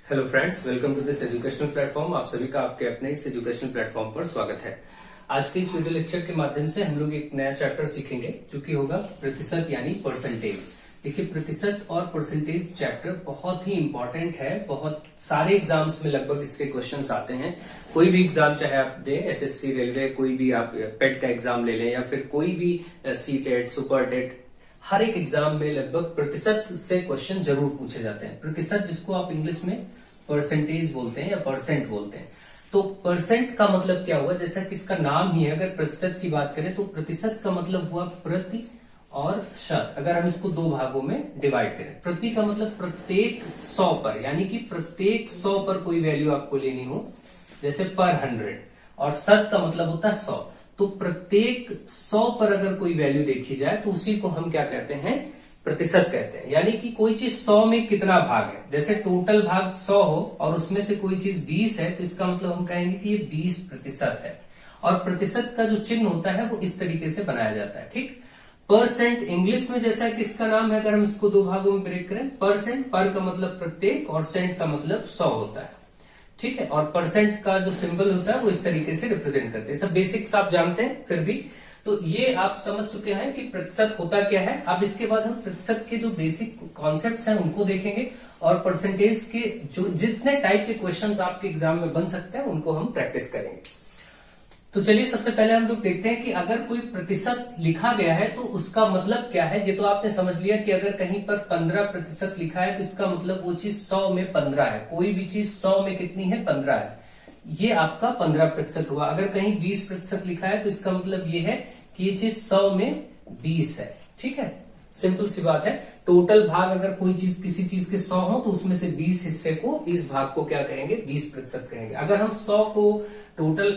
Hello friends, welcome to this educational platform. आप सभी का आपके अपने इस एजुकेशनल प्लेटफॉर्म पर स्वागत है। आज के इस वीडियो लेक्चर के माध्यम से हम लोग एक नया चैप्टर सीखेंगे जो कि होगा प्रतिशत यानी परसेंटेज। देखिए, प्रतिशत और परसेंटेज चैप्टर बहुत ही इंपॉर्टेंट है। बहुत सारे एग्जाम्स में लगभग इसके क्वेश्चंस आते हैं। कोई भी एग्जाम चाहे आप दें, एसएससी, रेलवे, कोई भी आप पेट का एग्जाम ले लें या फिर कोई भी सीटेट, सुपर टेट, हर एक एग्जाम में लगभग प्रतिशत से क्वेश्चन जरूर पूछे जाते हैं। प्रतिशत जिसको आप इंग्लिश में परसेंटेज बोलते हैं या परसेंट बोलते हैं। तो परसेंट का मतलब क्या हुआ, जैसा कि इसका नाम ही है, अगर प्रतिशत की बात करें तो प्रतिशत का मतलब हुआ प्रति और शत। अगर हम इसको दो भागों में डिवाइड करें, प्रति का मतलब प्रत्येक 100 पर, यानी कि प्रत्येक 100 पर कोई वैल्यू आपको लेनी हो, जैसे पर 100, और शत का मतलब होता है 100। तो प्रत्येक 100 पर अगर कोई वैल्यू देखी जाए तो उसी को हम क्या कहते हैं, प्रतिशत कहते हैं। यानी कि कोई चीज 100 में कितना भाग है, जैसे टोटल भाग 100 हो और उसमें से कोई चीज 20 है तो इसका मतलब हम कहेंगे कि ये 20% है। और प्रतिशत का जो चिन्ह होता है वो इस तरीके से बनाया जाता है, ठीक। परसेंट इंग्लिश में जैसा कि इसका नाम है, अगर हम इसको दो भागों में ब्रेक करें, परसेंट, पर का मतलब प्रत्येक और सेंट का मतलब 100 होता है, ठीक है। और परसेंट का जो सिंबल होता है वो इस तरीके से रिप्रेजेंट करते हैं। सब बेसिक्स आप जानते हैं, फिर भी तो ये आप समझ चुके हैं कि प्रतिशत होता क्या है। अब इसके बाद हम प्रतिशत के जो बेसिक कॉन्सेप्ट्स हैं उनको देखेंगे और परसेंटेज के जो जितने टाइप के क्वेश्चंस आपके एग्जाम में बन सकते हैं उनको हम प्रैक्टिस करेंगे। तो चलिए, सबसे पहले हम लोग देखते हैं कि अगर कोई प्रतिशत लिखा गया है तो उसका मतलब क्या है। ये तो आपने समझ लिया कि अगर कहीं पर 15% लिखा है तो इसका मतलब वो चीज 100 में 15 है। कोई भी चीज 100 में कितनी है, 15 है। ये आपका 15% हुआ। अगर कहीं 20% लिखा है तो इसका मतलब ये है कि ये चीज 100 में 20 है, ठीक है। सिंपल सी बात है। टोटल भाग अगर कोई चीज किसी चीज के 100 हो तो उसमें से 20 हिस्से को, 20 भाग को क्या कहेंगे, 20% कहेंगे। अगर हम 100 को टोटल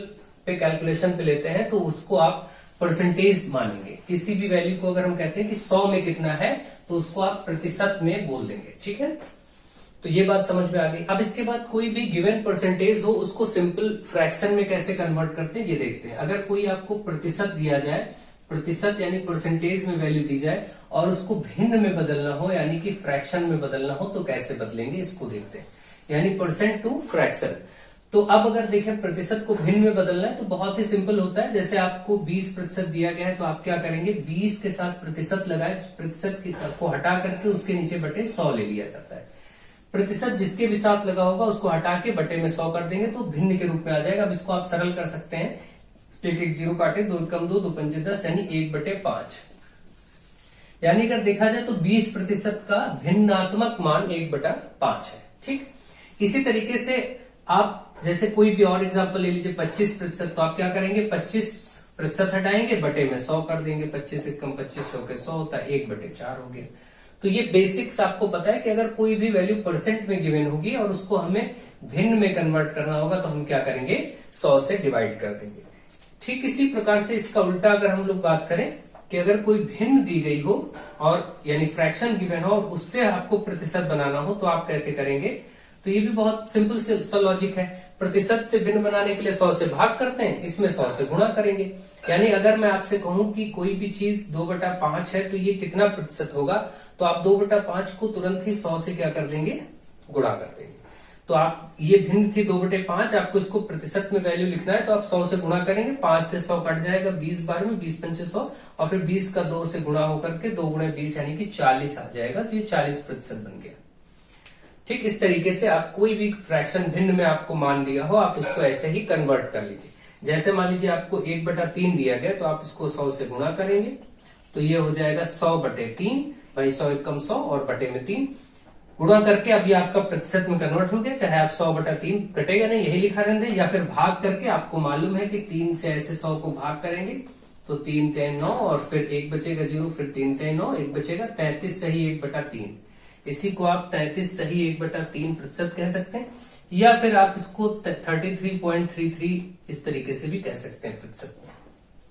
पे कैलकुलेशन पे लेते हैं तो उसको आप परसेंटेज मानेंगे। किसी भी वैल्यू को अगर हम कहते हैं कि 100 में कितना है तो उसको आप प्रतिशत में बोल देंगे, ठीक है। तो ये बात समझ में आ गई। अब इसके बाद कोई भी गिवन परसेंटेज हो उसको सिंपल फ्रैक्शन में कैसे कन्वर्ट करते हैं ये देखते हैं। अगर कोई आपको प्रतिशत दिया जाए, प्रतिशत यानी परसेंटेज में वैल्यू दी जाए और उसको भिन्न में बदलना हो यानी कि फ्रैक्शन में बदलना हो तो कैसे बदलेंगे इसको देखते हैं, यानी परसेंट टू फ्रैक्शन। तो अब अगर देखें प्रतिशत को भिन्न में बदलना है तो बहुत ही सिंपल होता है। जैसे आपको 20% दिया गया है तो आप क्या करेंगे, 20 के साथ प्रतिशत लगाए, प्रतिशत को हटा करके उसके नीचे बटे 100 ले लिया जाता है। प्रतिशत जिसके भी साथ लगा होगा उसको हटा के बटे में 100 कर देंगे तो भिन्न के रूप में आ जाएगा। अब इसको आप सरल कर सकते हैं, एक एक जीरो काटे, 2 कम 2, 2 पंचे 10, यानी 1/5। यानी अगर देखा जाए तो 20% का भिन्नात्मक मान 1/5 है, ठीक। इसी तरीके से आप जैसे कोई भी और एग्जांपल ले लीजिए, 25%, तो आप क्या करेंगे, 25% हटाएंगे, बटे में 100 कर देंगे। 25 से कम 25 के 100 होता है, 1/4 हो गया। तो ये बेसिक्स आपको पता है कि अगर कोई भी वैल्यू परसेंट में गिवन होगी और उसको हमें भिन्न में कन्वर्ट करना होगा तो हम क्या करेंगे, 100 से डिवाइड कर देंगे। ठीक इसी प्रकार से इसका उल्टा अगर हम लोग बात करें कि अगर कोई भिन्न दी गई हो और यानी फ्रैक्शन गिवन हो और उससे आपको प्रतिशत बनाना हो तो आप कैसे करेंगे। तो ये भी बहुत सिंपल सा लॉजिक है। प्रतिशत से भिन्न बनाने के लिए 100 से भाग करते हैं, इसमें 100 से गुणा करेंगे। यानी अगर मैं आपसे कहूं कि कोई भी चीज 2/5 है तो ये कितना प्रतिशत होगा, तो आप 2/5 को तुरंत ही 100 से क्या कर देंगे, गुणा कर देंगे। तो आप ये भिन्न थी 2/5, आपको इसको प्रतिशत में वैल्यू लिखना है तो आप 100 से गुणा करेंगे, 5 से 100 कट जाएगा, 20 बार में 20 पंचे 100, और फिर 20 का 2 से गुणा होकर के 2 गुणे 20 यानी कि 40 आ जाएगा। तो ये 40% बन गया। ठीक इस तरीके से आप कोई भी फ्रैक्शन भिन्न में आपको मान दिया हो आप उसको ऐसे ही कन्वर्ट कर लीजिए। जैसे मान लीजिए आपको 1/3 दिया गया तो आप इसको 100 से गुणा करेंगे तो ये हो जाएगा 100/3, भाई 100 एकम 100 और बटे में 3 गुणा करके अब ये आपका प्रतिशत में कन्वर्ट हो गया। चाहे आप 100/3 कटेगा नहीं, यही लिखा रहने दें, या फिर भाग करके आपको मालूम है कि 3 से ऐसे 100 को भाग करेंगे तो 3 3 9 और फिर 1 बचेगा 0, फिर 3 3 9, 1 बचेगा 33 सही 1/3। इसी को आप 33 सही 1/3% कह सकते हैं, या फिर आप इसको 33.33 इस तरीके से भी कह सकते हैं प्रतिशत में।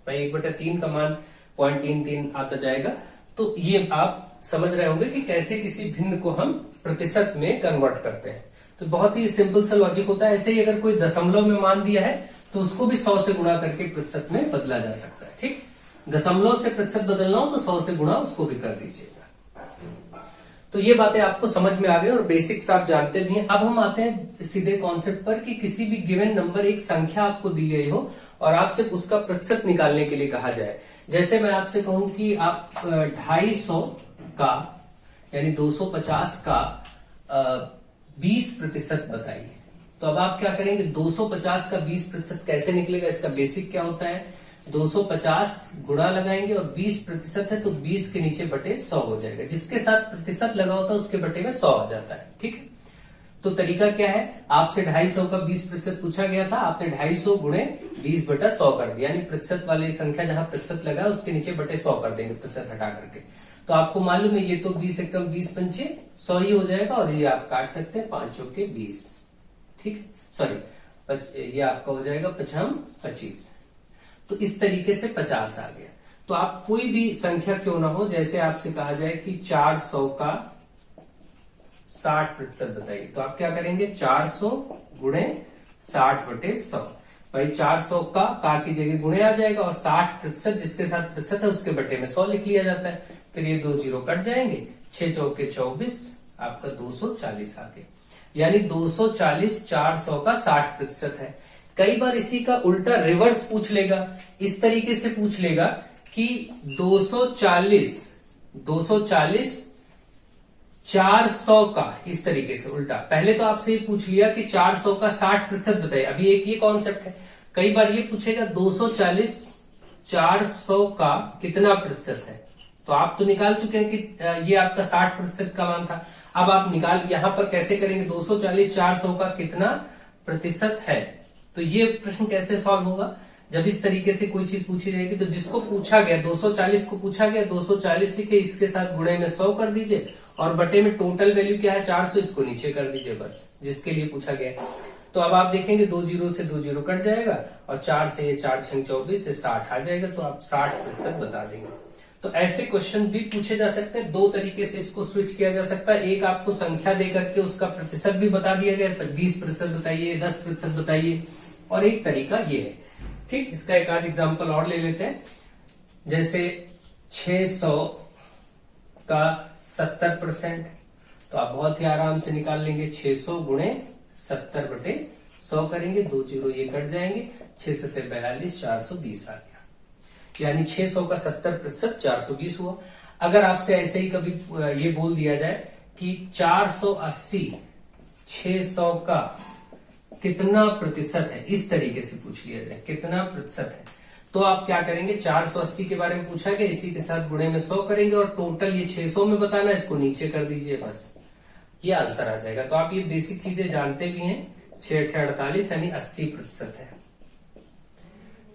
भाई 1/3 का मान 0.33 आता जाएगा। तो ये आप समझ रहे होंगे कि कैसे किसी भिन्न को हम प्रतिशत में कन्वर्ट करते हैं। तो बहुत ही सिंपल सा लॉजिक होता है। ऐसे ही अगर कोई दशमलव में मान दिया है तो उसको भी 100 से गुणा करके प्रतिशत में बदला जा सकता है, ठीक। दशमलव से प्रतिशत बदलना हो तो 100 से गुणा उसको भी कर दीजिएगा। तो ये बातें आपको समझ में आ गई और बेसिक्स आप जानते भी हैं। अब हम आते हैं सीधे कॉन्सेप्ट पर कि किसी भी गिवन नंबर, एक संख्या आपको दी गई हो और आपसे उसका प्रतिशत निकालने के लिए कहा जाए। जैसे मैं आपसे कहूं कि आप 250 का यानी 250 का 20% बताइए, तो अब आप क्या करेंगे, 250 का 20% कैसे निकलेगा, इसका बेसिक क्या होता है, 250 गुणा लगाएंगे और 20% है तो 20 के नीचे बटे 100 हो जाएगा। जिसके साथ प्रतिशत लगा होता है उसके बटे में 100 आ जाता है। ठीक है, तो तरीका क्या है, आपसे 250 का 20% पूछा गया था, आपने 250 गुणे 20/100 कर दिया, यानी प्रतिशत वाली संख्या जहां प्रतिशत लगा उसके नीचे बटे 100 कर देंगे प्रतिशत हटा करके। तो आपको मालूम है ये तो 20 एकम 20 पंचे 100 ही हो जाएगा और ये आप काट सकते हैं 5 चौके 20। ठीक है, सॉरी ये आपका हो जाएगा 25। तो इस तरीके से 50 आ गया। तो आप कोई भी संख्या क्यों ना हो, जैसे आपसे कहा जाए कि 400 का 60% बताइए, तो आप क्या करेंगे, 400 गुणे 60/100। भाई 400 का की जगह गुणे आ जाएगा और 60% जिसके साथ प्रतिशत है उसके बटे में 100 लिख लिया जाता है। फिर ये 2 जीरो कट जाएंगे, 6 चौके 24, आपका 240 आ गया। यानी 240 400 का 60% है। कई बार इसी का उल्टा रिवर्स पूछ लेगा, इस तरीके से पूछ लेगा कि 240 400 का, इस तरीके से उल्टा। पहले तो आपसे ये पूछ लिया कि 400 का 60% बताइए, अभी एक ये कॉन्सेप्ट है। कई बार ये पूछेगा 240 400 का कितना प्रतिशत है, तो आप तो निकाल चुके हैं कि ये आपका 60% का मान था। अब आप निकाल, यहां पर कैसे करेंगे, 240 400 का कितना प्रतिशत है, तो ये प्रश्न कैसे सॉल्व होगा, जब इस तरीके से कोई चीज पूछी जाएगी। तो जिसको पूछा गया 240 को पूछा गया, 240 लिखे, इसके साथ गुणे में 100 कर दीजिए और बटे में टोटल वैल्यू क्या है 400, इसको नीचे कर दीजिए बस, जिसके लिए पूछा गया। तो अब आप देखेंगे 2 जीरो से 2 जीरो कट जाएगा और 4 से ये 4 6 24 से 60 आ जाएगा, तो आप 60% बता देंगे। तो ऐसे क्वेश्चन भी पूछे जा सकते हैं। दो तरीके से इसको स्विच किया जा सकता है, एक आपको संख्या दे करके उसका प्रतिशत भी बता दिया गया, 20% बताइए, 10% बताइए, और एक तरीका ये है। ठीक, इसका एक आध एग्जांपल और ले लेते हैं। जैसे 600 का 70%, तो आप बहुत ही आराम से निकाल लेंगे, 600 गुणे 70/100 करेंगे, 2 जीरो ये कट जाएंगे, 6 7 42 420 आ गया। यानी 600 का 70% 420 हुआ। अगर आपसे ऐसे ही कभी ये बोल दिया जाए कि 480 600 का कितना प्रतिशत है, इस तरीके से पूछ लिया जाए कितना प्रतिशत है, तो आप क्या करेंगे, 480 के बारे में पूछा गया, इसी के साथ गुणे में 100 करेंगे और टोटल ये 600 में बताना, इसको नीचे कर दीजिए, बस ये आंसर आ जाएगा। तो आप ये बेसिक चीजें जानते भी हैं। 6 8 48 यानी 80% है।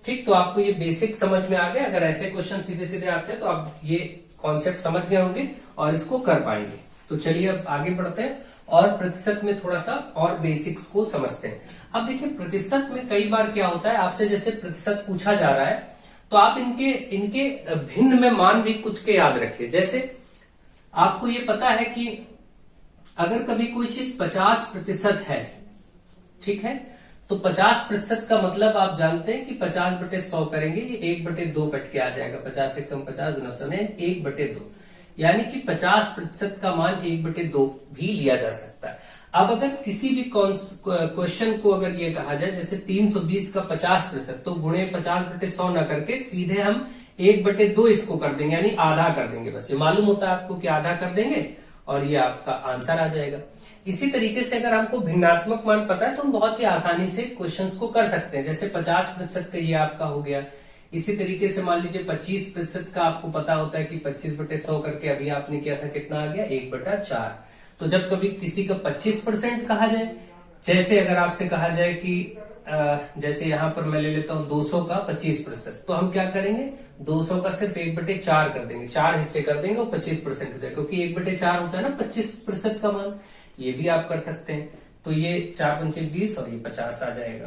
ठीक, तो आपको ये बेसिक समझ में आ गया। अगर ऐसे क्वेश्चन सीधे सीधे आते हैं तो आप ये कॉन्सेप्ट समझ गए होंगे और इसको कर पाएंगे। तो चलिए अब आगे बढ़ते हैं और प्रतिशत में थोड़ा सा और बेसिक्स को समझते हैं। अब देखिए प्रतिशत में कई बार क्या होता है, आपसे जैसे प्रतिशत पूछा जा रहा है तो आप इनके भिन्न में मान भी कुछ के याद रखिए। जैसे आपको ये पता है कि अगर कभी कोई चीज 50% है, ठीक है, तो 50% का मतलब आप जानते हैं कि 50/100 करेंगे, ये 1/2 कट के आ जाएगा, 50 एकम 50 गुना 100 1/2, यानी कि 50% का मान 1/2 भी लिया जा सकता है। अब अगर किसी भी क्वेश्चन को अगर ये कहा जाए जैसे 320 का 50%, तो गुणे 50/100 ना करके सीधे हम 1/2 इसको कर देंगे, यानी आधा कर देंगे। बस ये मालूम होता है आपको कि आधा कर देंगे और ये आपका आंसर आ जाएगा। इसी तरीके से अगर हमको भिन्नात्मक मान पता है तो हम बहुत ही आसानी से क्वेश्चंस को कर सकते हैं। जैसे 50% का ये आपका हो गया। इसी तरीके से मान लीजिए 25% का आपको पता होता है कि 25/100 करके अभी आपने किया था, कितना आ गया, 1/4। तो जब कभी किसी का 25% कहा जाए, जैसे अगर आपसे कहा जाए कि जैसे यहां पर मैं ले लेता हूं 200 का 25%, तो हम क्या करेंगे, 200 का सिर्फ 1/4 कर देंगे, 4 हिस्से कर देंगे और 25% हो जाएगा, क्योंकि 1/4 होता है ना 25% का मान। ये भी आप कर सकते हैं। तो ये 4 पंचे 20 और ये 50 आ जाएगा।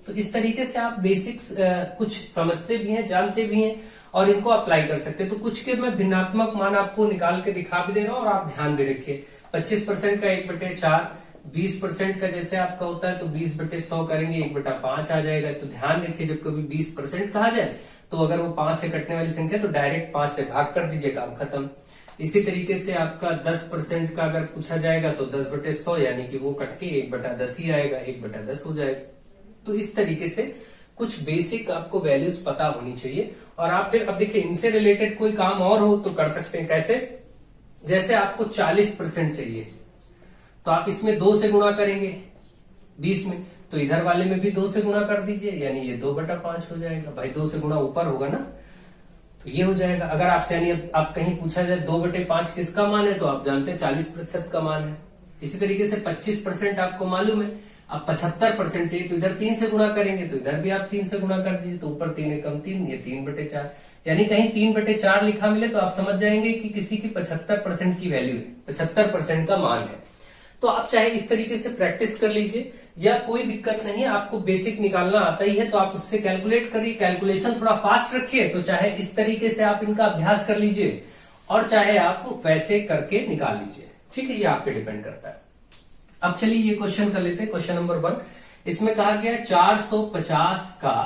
तो इस तरीके से आप बेसिक्स कुछ समझते भी हैं, जानते भी हैं और इनको अप्लाई कर सकते हैं। तो कुछ के मैं भिन्नात्मक मान आपको निकाल के दिखा भी दे रहा हूं और आप ध्यान भी रखिए। 25% का 1/4, 20% का जैसे आपका होता है तो 20/100 करेंगे, 1/5 आ जाएगा। तो ध्यान रखिए जब कभी 20% कहा जाए तो अगर वो 5 से कटने वाली संख्या तो डायरेक्ट 5 से भाग कर दीजिए, काम खत्म। इसी तरीके से आपका 10% का अगर पूछा जाएगा तो 10/100 यानी कि वो कट के 1/10 ही आएगा, 1/10 हो जाएगा। तो इस तरीके से कुछ बेसिक आपको वैल्यूज पता होनी चाहिए। और आप फिर अब देखिए इनसे रिलेटेड कोई काम और हो तो कर सकते हैं। कैसे? जैसे आपको 40% चाहिए तो आप इसमें 2 से गुणा करेंगे 20 में, तो इधर वाले में भी 2 से गुणा कर दीजिए, यानी ये 2/5 हो जाएगा। भाई 2 से गुणा ऊपर होगा ना, तो ये हो जाएगा। अगर आपसे यानी आप कहीं पूछा जाए 2/5 किसका मान है, तो आप जानते हैं 40% का मान है। इसी तरीके से 25% आपको मालूम है, अब 75% चाहिए तो इधर 3 से गुणा करेंगे, तो इधर भी आप 3 से गुणा कर दीजिए, तो ऊपर 3 एकम 3, ये 3/4। यानी कहीं 3/4 लिखा मिले तो आप समझ जाएंगे कि किसी की 75% की वैल्यू है, 75% का मान है। तो आप चाहे इस तरीके से प्रैक्टिस कर लीजिए या कोई दिक्कत नहीं है, आपको बेसिक निकालना आता ही है तो आप उससे कैलकुलेट करिए। कैलकुलेशन थोड़ा फास्ट रखिए, तो चाहे इस तरीके से आप इनका अभ्यास कर लीजिए और चाहे आप वैसे करके निकाल लीजिए। ठीक है, ये आप पे डिपेंड करता है। अब चलिए ये क्वेश्चन कर लेते हैं, क्वेश्चन नंबर 1। इसमें कहा गया 450 का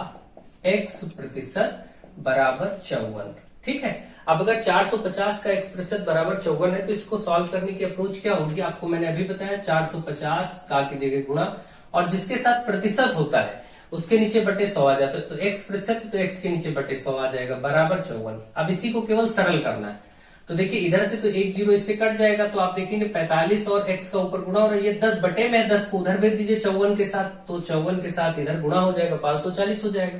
x% बराबर 54। ठीक है, अब अगर 450 का x% बराबर 54 है तो इसको सॉल्व करने की अप्रोच क्या होगी, आपको मैंने अभी बताया। 450 का की जगह गुणा, और जिसके साथ प्रतिशत होता है उसके नीचे बटे 100 आ जाता है, तो x% तो x के नीचे बटे 100 आ जाएगा, बराबर 54। अब इसी को केवल सरल करना है, तो देखिए इधर से तो 1 0 इससे कट जाएगा, तो आप देखेंगे 45 और x का ऊपर गुणा, और ये 10 बटे में 10 को उधर भेज दीजिए 54 के साथ, तो 54 के साथ इधर गुणा हो जाएगा, 540 हो जाएगा।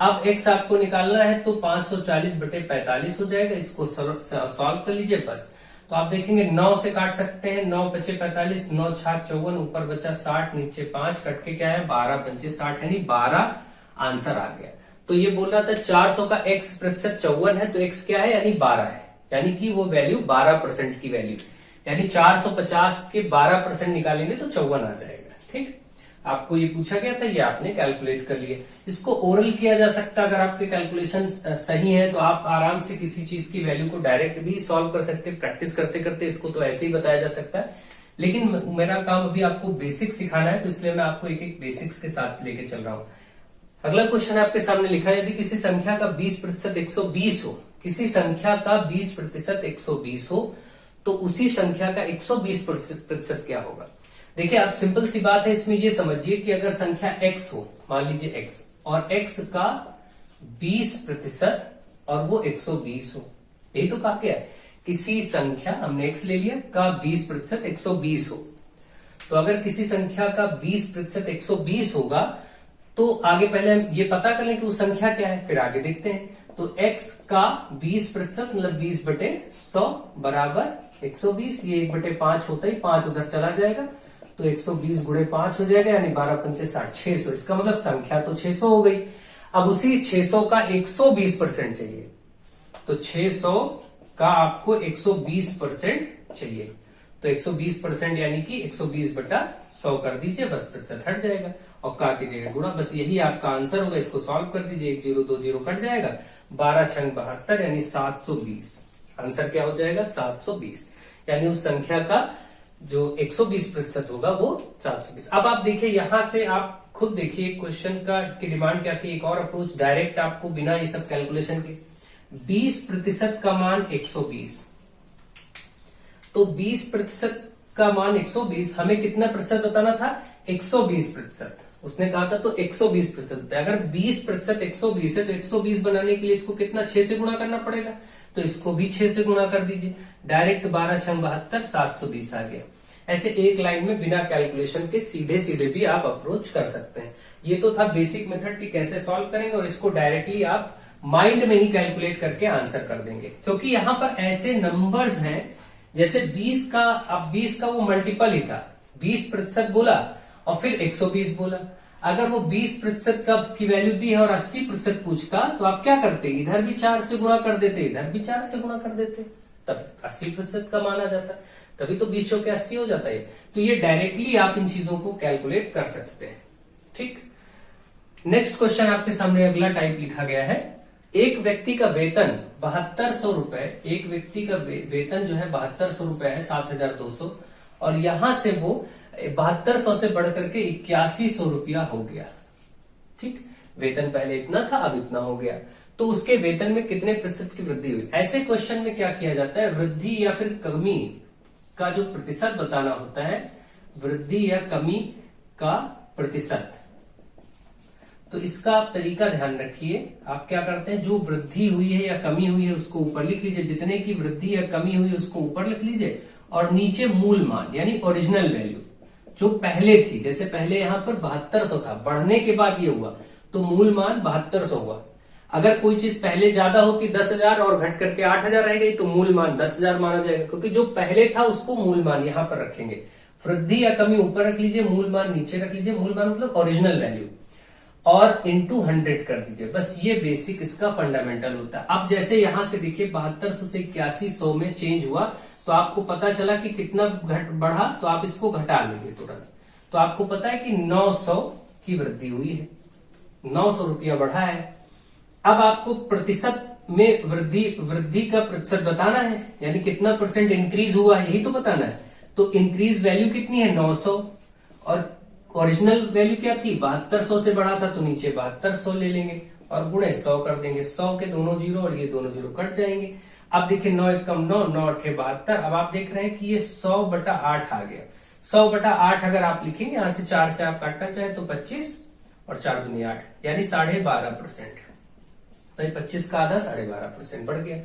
अब x आपको निकालना है तो 540/45 हो जाएगा, इसको सॉल्व कर लीजिए बस। तो आप देखेंगे 9 से काट सकते हैं, 9 बचे 45, 9 छाक 54, ऊपर बचा 60, नीचे 5, कट के क्या है 12 पंचे 60, यानी 12 आंसर आ गया। तो ये बोल रहा था 400 का x% 54 है, तो x क्या है यानी 12 है, यानी कि वो वैल्यू 12% की वैल्यू, यानी 450 के 12% निकालेंगे तो 54 आ जाएगा। ठीक, आपको ये पूछा गया था, ये आपने कैलकुलेट कर लिया। इसको ओरल किया जा सकता है, अगर आपके कैलकुलेशन सही है तो आप आराम से किसी चीज की वैल्यू को डायरेक्ट भी सॉल्व कर सकते हैं। प्रैक्टिस करते करते इसको तो ऐसे ही बताया जा सकता है, लेकिन मेरा काम अभी आपको बेसिक सिखाना है, तो इसलिए मैं आपको एक एक बेसिक्स के साथ लेके चल रहा हूं। अगला क्वेश्चन आपके सामने लिखा है, यदि किसी संख्या का 20% 120 हो, किसी संख्या का 20% 120 हो, तो उसी संख्या का 120% क्या होगा। देखिए आप सिंपल सी बात है, इसमें ये समझिए कि अगर संख्या x हो, मान लीजिए x, और x का 20% और वो 120 हो, यही तो कहा गया है। किसी संख्या, हमने x ले लिया, का 20% 120 हो, तो अगर किसी संख्या का 20% 120 होगा तो आगे पहले हम ये पता कर लें कि वो संख्या क्या है, फिर आगे देखते हैं। तो x का 20% मतलब 20/100 बराबर 120, ये 1/5 होता ही 5 उधर चला जाएगा, तो 120 गुणे 5 हो जाएगा, यानी 12 पंचे 60, 600। इसका मतलब संख्या तो 600 हो गई। अब उसी 600 का 120% चाहिए, तो 600 का आपको 120% चाहिए, तो 120% यानी कि 120/100 कर दीजिए, बस प्रतिशत हट जाएगा, और का कीजिएगा गुणा, बस यही आपका आंसर होगा। इसको सॉल्व कर दीजिए, 1 0 2 0 कट जाएगा, 12 छंग 72, यानी 720। आंसर क्या हो जाएगा 720, यानी उस संख्या का जो 120% होगा वो 720। अब आप देखिए यहां से आप खुद देखिए क्वेश्चन का की डिमांड क्या थी, एक और अप्रोच डायरेक्ट आपको बिना ये सब कैलकुलेशन के। 20% का मान 120, तो 20% का मान 120, हमें कितना प्रतिशत बताना था 120%। उसने कहा था तो 120%, अगर 20% 120 है तो 120 बनाने के लिए इसको कितना 6 से गुणा करना पड़ेगा, तो इसको भी 6 से गुणा कर दीजिए, डायरेक्ट 12 छंग 72, 720 आ गया। ऐसे एक लाइन में बिना कैलकुलेशन के सीधे सीधे भी आप अप्रोच कर सकते हैं। ये तो था बेसिक मेथड कि कैसे सॉल्व करेंगे, और इसको डायरेक्टली आप माइंड में ही कैलकुलेट करके आंसर कर देंगे, क्योंकि यहां पर ऐसे नंबर्स हैं जैसे 20 का, अब 20 का वो मल्टीपल ही था, 20% बोला और फिर 120 बोला। अगर वो 20% का की वैल्यू दी है और 80% पूछता तो आप क्या करते, इधर भी 4 से गुणा कर देते, इधर भी 4 से गुणा कर देते, तब 80% का माना जाता, तभी तो 20 के 80 हो जाता है। तो ये डायरेक्टली आप इन चीजों को कैलकुलेट कर सकते हैं। ठीक, नेक्स्ट क्वेश्चन आपके सामने अगला टाइप लिखा गया है, एक व्यक्ति का वेतन 7200 रुपए, एक व्यक्ति का वेतन जो है 7200 रुपए है, 7200, और यहां से वो 7200 से बढ़कर के 8100 रुपया हो गया। ठीक, वेतन पहले इतना था अब इतना हो गया, तो उसके वेतन में कितने प्रतिशत की वृद्धि हुई। ऐसे क्वेश्चन में क्या किया जाता है, वृद्धि या फिर कमी का जो प्रतिशत बताना होता है, वृद्धि या कमी का प्रतिशत। तो इसका आप तरीका ध्यान रखिए। आप क्या करते हैं, जो वृद्धि हुई है या कमी हुई है उसको ऊपर लिख लीजिए, जितने की वृद्धि या कमी हुई है उसको ऊपर लिख लीजिए, और नीचे मूल मान यानी ओरिजिनल वैल्यू जो पहले थी। जैसे पहले यहां पर 7200 था, बढ़ने के बाद ये हुआ तो मूल मान 7200 हुआ। अगर कोई चीज पहले ज्यादा होती 10,000 और घट करके 8,000 रह गई तो मूल मान 10,000 माना जाएगा, क्योंकि जो पहले था उसको मूल मान यहां पर रखेंगे। वृद्धि या कमी ऊपर रख लीजिए, मूल मान नीचे रख लीजिए, मूल मान मतलब ओरिजिनल वैल्यू, और इंटू 100 कर दीजिए। बस ये बेसिक इसका फंडामेंटल होता है। अब जैसे यहां से देखिए 7200 से 8100 में चेंज हुआ, तो आपको पता चला कि कितना बढ़ा, तो आप इसको घटा लेंगे तुरंत। तो आपको पता है कि 900 की वृद्धि हुई है, 900 रुपया बढ़ा है। अब आपको प्रतिशत में वृद्धि का प्रतिशत बताना है, यानी कितना परसेंट इंक्रीज हुआ है यही तो बताना है। तो इंक्रीज वैल्यू कितनी है, 900, और ओरिजिनल वैल्यू क्या थी, 7200 से बढ़ा था, तो नीचे 7200 ले लेंगे और गुणे 100 कर देंगे। 100 के दोनों जीरो और ये दोनों जीरो कट जाएंगे। अब देखिए 9 एकम 9, 9 अठे 72। अब आप देख रहे हैं कि ये 100/8 आ गया। 100/8 अगर आप लिखेंगे, यहां से 4 से आप काटना चाहे तो 25 और 4 दूनी 8, यानी 12.5%। भाई 25 का आधा 12.5% बढ़ गया।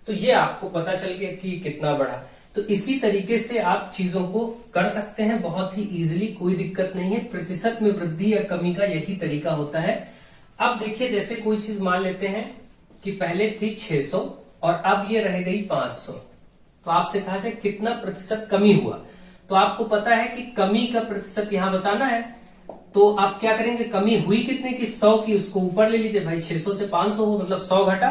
तो ये आपको पता चल गया कि कितना बढ़ा। तो इसी तरीके से आप चीजों को कर सकते हैं बहुत ही इजीली, कोई दिक्कत नहीं है। प्रतिशत में वृद्धि या कमी का यही तरीका होता है। अब देखिए जैसे कोई चीज मान लेते हैं कि पहले थी 600 और अब ये रह गई 500, तो आपसे कहा जाए कितना प्रतिशत कमी हुआ। तो आपको पता है कि कमी का प्रतिशत यहां बताना है, तो आप क्या करेंगे, कमी हुई कितने की, 100 की, उसको ऊपर ले लीजिए। भाई 600 से 500 हो मतलब 100 घटा,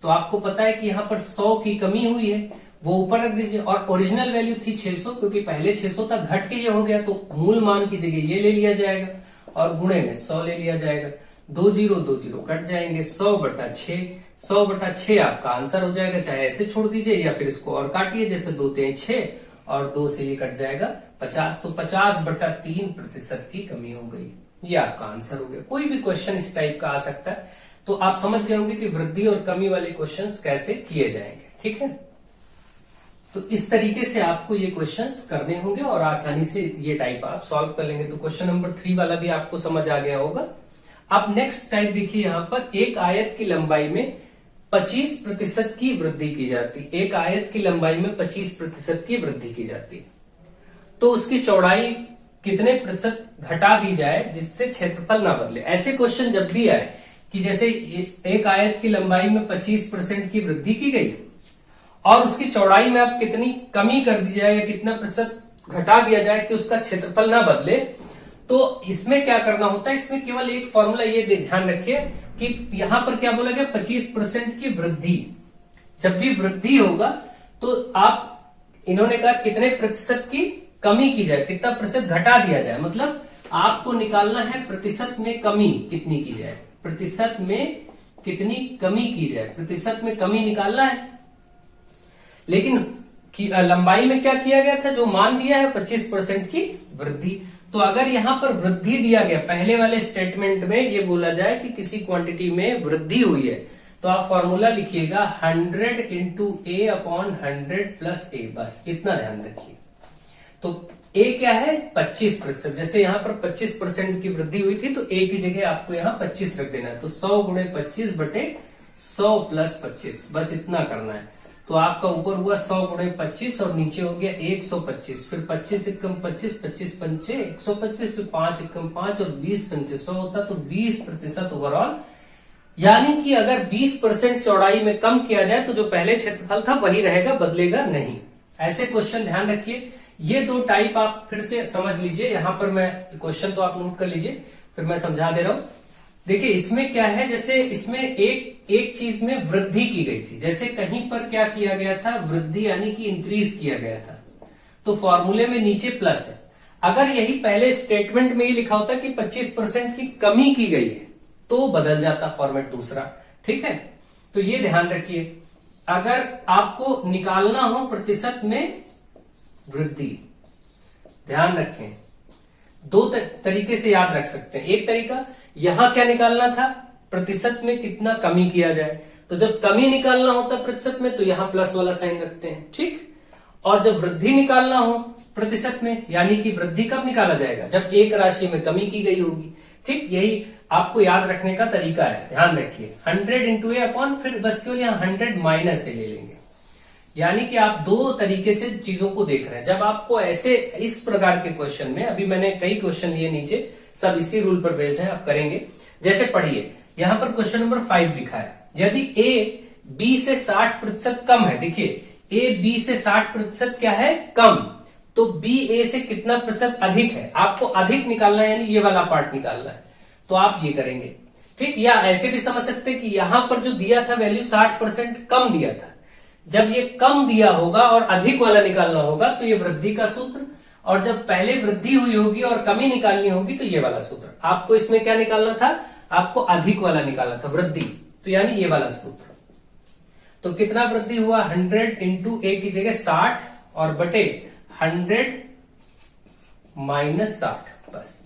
तो आपको पता है कि यहां पर 100 की कमी हुई है, वो ऊपर रख दीजिए। और ओरिजिनल वैल्यू थी 600, क्योंकि पहले 600 था, घट के ये हो गया, तो मूल मान की जगह ये ले लिया जाएगा और गुणे में 100 ले लिया जाएगा। 2 जीरो कट जाएंगे, 100/6, 100/6 आपका आंसर हो जाएगा। चाहे ऐसे छोड़ दीजिए या फिर इसको और काटिए, जैसे 2 3 6 और 2 से ये कट जाएगा 50, तो 50/3% की कमी हो गई। ये आपका आंसर हो गया। कोई भी क्वेश्चन इस टाइप का आ सकता है। तो आप समझ गए होंगे कि वृद्धि और कमी वाले क्वेश्चंस कैसे किए जाएंगे, ठीक है। तो इस तरीके से आपको ये क्वेश्चंस करने होंगे और आसानी से ये टाइप आप सॉल्व कर लेंगे। तो क्वेश्चन नंबर 3 वाला भी आपको समझ आ गया होगा। अब नेक्स्ट टाइप देखिए, यहां पर एक आयत की लंबाई में 25% की वृद्धि की जाती है। एक आयत की लंबाई में 25% की वृद्धि की जाती है, तो उसकी चौड़ाई कितने प्रतिशत घटा दी जाए जिससे क्षेत्रफल ना बदले। ऐसे क्वेश्चन जब भी आए कि जैसे एक आयत की लंबाई में 25% की वृद्धि की गई और उसकी चौड़ाई में आप कितनी कमी कर दी जाए या कितना प्रतिशत घटा दिया जाए कि उसका क्षेत्रफल ना बदले, तो इसमें क्या करना होता है, इसमें केवल एक फॉर्मूला ये ध्यान रखिए कि यहां पर क्या बोला गया, 25% की वृद्धि। जब भी वृद्धि होगा तो आप, इन्होंने कहा कितने प्रतिशत की कमी की जाए, कितना प्रतिशत घटा दिया जाए, मतलब आपको निकालना है प्रतिशत में कमी कितनी की जाए, प्रतिशत में कितनी कमी की जाए, प्रतिशत में कमी निकालना है। लेकिन लंबाई में क्या किया गया था, जो मान दिया है 25% की वृद्धि। तो अगर यहां पर वृद्धि दिया गया, पहले वाले स्टेटमेंट में ये बोला जाए कि किसी क्वांटिटी में वृद्धि हुई है, तो आप फॉर्मूला लिखिएगा 100 × A/100 + A, बस इतना ध्यान रखिए। तो A क्या है, 25%। जैसे यहां पर 25% की वृद्धि हुई थी तो A की जगह आपको यहां 25 रख देना है। तो 100 × 25/100 + 25, बस इतना करना है। तो आपका ऊपर हुआ 100 × 25 और नीचे हो गया 125। फिर 25 एकम 25, 25 पंचे 125, फिर 5 एकम 5 और 20 पंचे 100 होता, तो 20% ओवरऑल। यानी कि अगर 20% चौड़ाई में कम किया जाए तो जो पहले क्षेत्रफल था वही रहेगा, बदलेगा नहीं। ऐसे क्वेश्चन ध्यान रखिए। ये दो टाइप आप फिर से समझ लीजिए। यहां पर मैं क्वेश्चन तो आप नोट कर लीजिए, फिर मैं समझा दे रहा हूं। देखिए इसमें क्या है, जैसे इसमें एक चीज में वृद्धि की गई थी, जैसे कहीं पर क्या किया गया था, वृद्धि यानी कि इंक्रीज किया गया था, तो फॉर्मूले में नीचे प्लस है। अगर यही पहले स्टेटमेंट में ही लिखा होता कि 25% की कमी की गई है तो बदल जाता फॉर्मेट दूसरा, ठीक है। तो ये ध्यान रखिए, अगर आपको निकालना हो प्रतिशत में वृद्धि, ध्यान रखें, दो तरीके से याद रख सकते हैं। एक तरीका, यहां क्या निकालना था, प्रतिशत में कितना कमी किया जाए। तो जब कमी निकालना होता प्रतिशत में तो यहां प्लस वाला साइन रखते हैं, ठीक। और जब वृद्धि निकालना हो प्रतिशत में, यानी कि वृद्धि कब निकाला जाएगा, जब एक राशि में कमी की गई होगी, ठीक। यही आपको याद रखने का तरीका है, ध्यान रखिए। 100 इंटू ए अपॉन, फिर बस केवल यहां 100 माइनस से ले लेंगे। यानी कि आप दो तरीके से चीजों को देख रहे हैं। जब आपको ऐसे इस प्रकार के क्वेश्चन में, अभी मैंने कई क्वेश्चन लिए नीचे, सब इसी रूल पर बेस्ड है, आप करेंगे। जैसे पढ़िए, यहां पर क्वेश्चन नंबर 5 लिखा है, यदि ए बी से 60% कम है, देखिए ए बी से 60% क्या है, कम, तो बी ए से कितना प्रतिशत अधिक है, आपको अधिक निकालना है, यानी ये वाला पार्ट निकालना है। तो आप ये करेंगे, ठीक। या ऐसे भी समझ सकते हैं कि यहां पर जो दिया था वैल्यू 60% कम दिया था, जब ये कम दिया होगा और अधिक वाला निकालना होगा तो ये वृद्धि का सूत्र, और जब पहले वृद्धि हुई होगी और कमी निकालनी होगी तो ये वाला सूत्र। आपको इसमें क्या निकालना था, आपको अधिक वाला निकालना था, वृद्धि, तो यानी ये वाला सूत्र। तो कितना वृद्धि हुआ, 100 इंटू ए की जगह 60 और बटे 100 माइनस 60, बस।